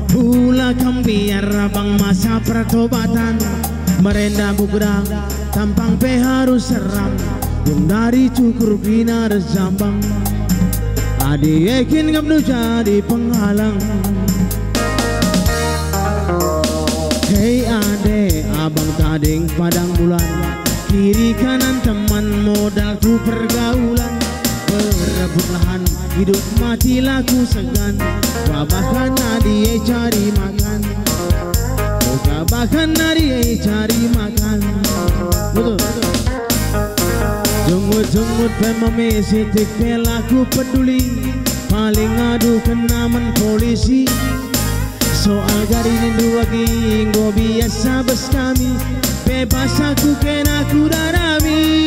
Pula kambiar abang masa pertobatan, merenda bugrang tampang pe harus seram, yang dari cukur kinar jambang. Adi yakin gak jadi penghalang. Hei ade, abang tading padang bulan, kiri kanan teman modal ku pergaulan. Berebut lahan, hidup mati laku segan. Bahkan adi cari makan, bahkan adi cari makan. Betul. Jenggut-jenggut pemame sitik pelaku peduli, paling ngadu kenaman polisi. Soal garin dua ginggo biasa bes kami, bebas aku kena kudarami.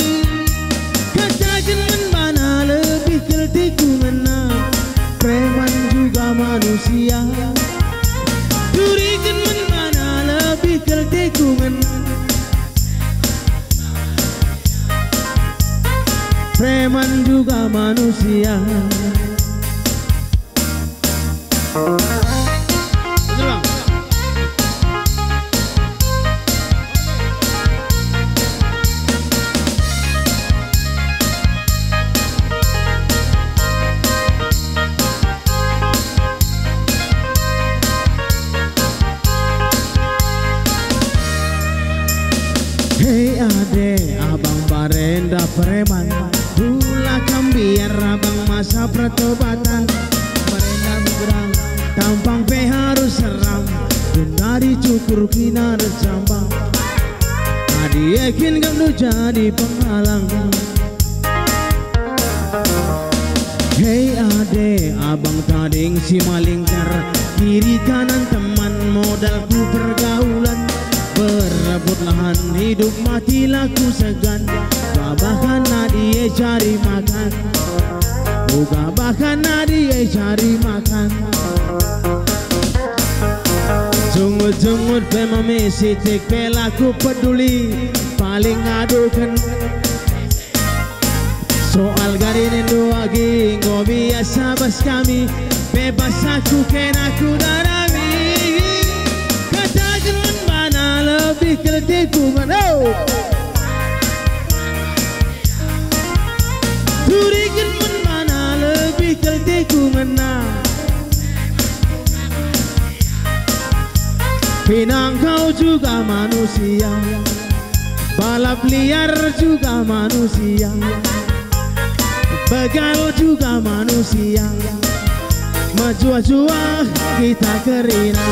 Katakan men mana lebih keltiku ngena, preman juga manusia. Durikan men mana lebih keltiku ngena, preman juga manusia. Hei ade, abang barenda preman, pula kambiar abang masa pertobatan, merenda bugrang tampang pe harus seram, dan dari cukur kinar jambang. Adi yakin gak lu jadi penghalang. Hei ade, abang tading si malingkar, kiri kanan teman modal ku pergaulan. Berebut lahan, hidup mati laku segan. Bahkan adi cari makan, bahkan adi cari makan. Jenggut-jenggut pemame sitik pelaku peduli, paling ngadukan. Soal garin dua ginggo biasa bas kami, bebas aku kena kudarami. Katakan men mana lebih keletiku ngena, durikan men mana lebih keletiku ngena. Pinang kau juga manusia, balap liar juga manusia, begal juga manusia. Maju-maju kita kerina.